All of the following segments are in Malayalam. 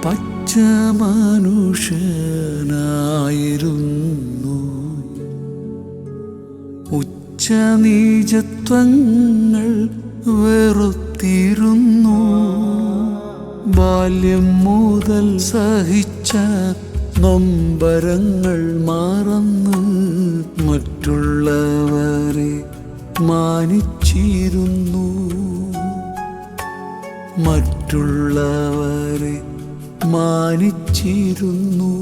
പച്ച മനുഷ്യനായിരുന്നു. ഉച്ചനീചത്വങ്ങൾ വെറുത്തിരുന്നു. ബാല്യം മുതൽ സഹിച്ച നൊമ്പരങ്ങൾ മറന്ന് മറ്റുള്ളവരെ മാനിച്ചിരുന്നു. മറ്റുള്ളവരെ മാനിച്ചിരുന്നു.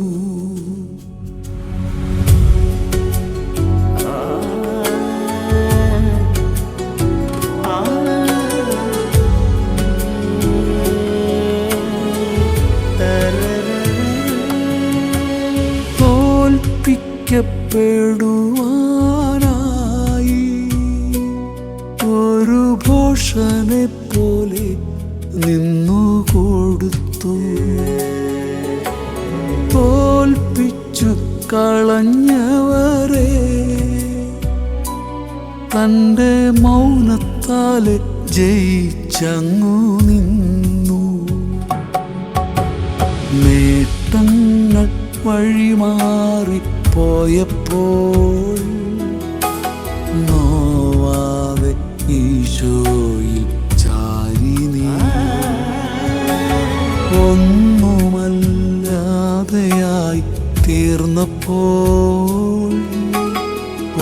തോൽപ്പിക്കപ്പെടുവാനായി ഒരു ഭോഷനെ പോലെ നിന്നുകൊടുത്തു. തോൽപ്പിച്ചു കളഞ്ഞവരെ തൻ്റെ മൗനത്താലെ ജയിച്ചങ്ങു നിന്നു. നേട്ടങ്ങൾ വഴിമാറി പോയപ്പോൾ നോവാതെ ഈശോയിൽ ചാരി നീ. ഒന്നുമല്ലാതെയായി തീർന്നപ്പോൾ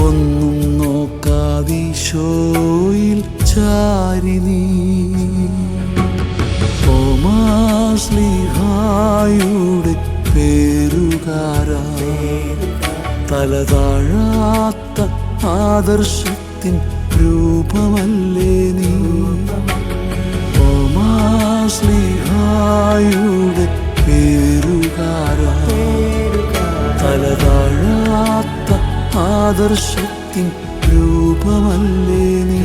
ഒന്നും നോക്കാതീശോയിൽ ചാരി നീ. തോമാശ്ലീഹായുടെ പേരുകാരാ, തലതാഴാത്ത ആദർശത്തിൻ രൂപമല്ലേ നീ. തോമാശ്ലീഹായുടെ പേരുകാരാ, തലതാഴാത്ത ആദർശത്തിൻ രൂപമല്ലേ നീ.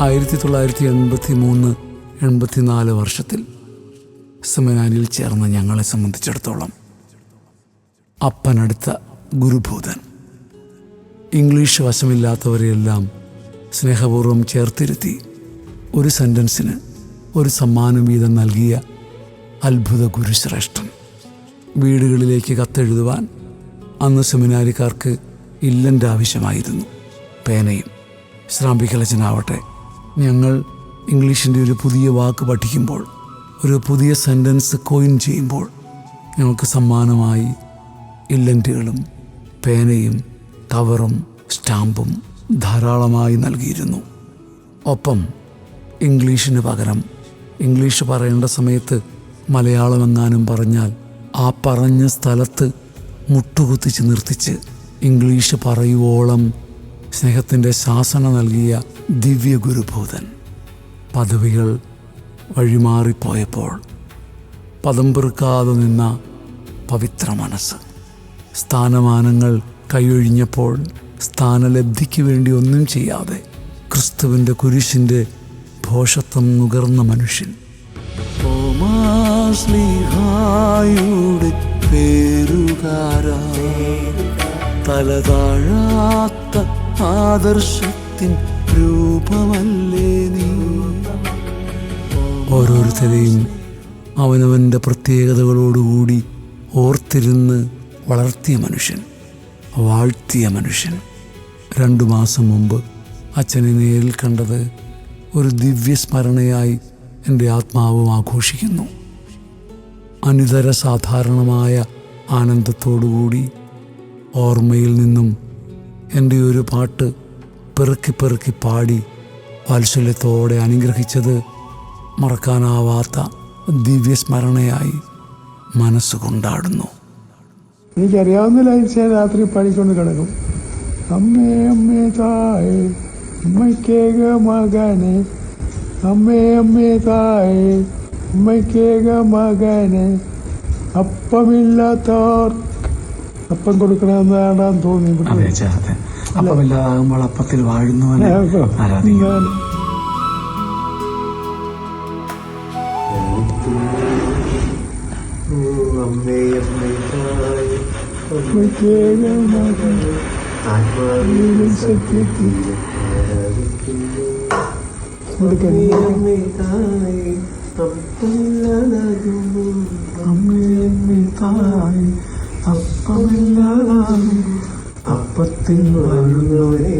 1983-84 വർഷത്തിൽ സെമിനാരിയിൽ ചേർന്ന ഞങ്ങളെ സംബന്ധിച്ചിടത്തോളം അപ്പനടുത്ത ഗുരുഭൂതൻ. ഇംഗ്ലീഷ് വശമില്ലാത്തവരെയെല്ലാം സ്നേഹപൂർവ്വം ചേർത്തിരുത്തി ഒരു സെൻറ്റൻസിന് ഒരു സമ്മാനം വീതം നൽകിയ അത്ഭുത ഗുരുശ്രേഷ്ഠൻ. വീടുകളിലേക്ക് കത്തെഴുതുവാൻ അന്ന് സെമിനാരിക്കാർക്ക് ഇല്ലൻ്റെ ആവശ്യമായിരുന്നു, പേനയും. ശ്രാമ്പിക്കലച്ചനാവട്ടെ, ഞങ്ങൾ ഇംഗ്ലീഷിൻ്റെ ഒരു പുതിയ വാക്ക് പഠിക്കുമ്പോൾ, ഒരു പുതിയ സെൻറ്റൻസ് കോയിൻ ചെയ്യുമ്പോൾ ഞങ്ങൾക്ക് സമ്മാനമായി ഇല്ലൻ്റുകളും പേനയും കവറും സ്റ്റാമ്പും ധാരാളമായി നൽകിയിരുന്നു. ഒപ്പം ഇംഗ്ലീഷിന് പകരം ഇംഗ്ലീഷ് പറയേണ്ട സമയത്ത് മലയാളമെങ്ങാനും പറഞ്ഞാൽ ആ പറഞ്ഞ സ്ഥലത്ത് മുട്ടുകുത്തിച്ച് നിർത്തിച്ച് ഇംഗ്ലീഷ് പറയുവോളം സ്നേഹത്തിൻ്റെ ശാസന നൽകിയ ദിവ്യ ഗുരുഭൂതൻ. പദവികൾ വഴിമാറിപ്പോയപ്പോൾ പദം പെറുക്കാതെ നിന്ന പവിത്ര മനസ്സ്. സ്ഥാനമാനങ്ങൾ കൈയൊഴിഞ്ഞപ്പോൾ സ്ഥാനലബ്ധിക്ക് വേണ്ടി ഒന്നും ചെയ്യാതെ ക്രിസ്തുവിൻ്റെ കുരിശിൻ്റെ ഭോഷത്വം നുകർന്ന മനുഷ്യൻ. തോമാശ്ലീഹായുടെ പേരുകാരാ, തലതാഴാത്ത ആദർശത്തിൻ രൂപമല്ലേ നീ. ഓരോരുത്തരെയും അവനവൻ്റെ പ്രത്യേകതകളോടുകൂടി ഓർത്തിരുന്ന് വളർത്തിയ മനുഷ്യൻ, വാഴ്ത്തിയ മനുഷ്യൻ. 2 മാസം മുമ്പ് അച്ഛനെ നേരിൽ കണ്ടത് ഒരു ദിവ്യസ്മരണയായി എൻ്റെ ആത്മാവും ആഘോഷിക്കുന്നു. അനിതര സാധാരണമായ ആനന്ദത്തോടുകൂടി ഓർമ്മയിൽ നിന്നും എൻ്റെ ഒരു പാട്ട് പെറുക്കി പെറുക്കി പാടി വാത്സല്യത്തോടെ അനുഗ്രഹിച്ചത് മറക്കാനാവാത്ത ദിവ്യസ്മരണയായി മനസ്സ് കൊണ്ടാടുന്നു. എനിക്കറിയാവുന്ന ലൈൻസ് ഞാൻ രാത്രി പാടിക്കൊണ്ട് കിടക്കും. അമ്മേ അമ്മേ തായേ അമ്മയ്ക്കേക മകനെ, അമ്മേ അമ്മേ തായേ അമ്മയ്ക്കേക മകനെ, അപ്പമില്ലാത്തവർ അപ്പം കൊടുക്കണമെന്നാണ് തോന്നി. അപ്പമില്ലാതാകുമ്പോൾ അപ്പത്തിൽ വാഴുന്നവനെ ആരാധിക്കുന്നു. അമ്മയ്ക്കേക മകനെ ആത്മാവിലും സത്യത്തിൽ ആരാധിക്കുന്നു. കൊടുക്കണേ. അമ്മേ തായേ അപ്പമില്ലാതാകുമ്പോൾ അമ്മയമ്മേ തായ് അപ്പമില്ലാതാകും അപ്പത്തിൽ വാഴുന്നവരെ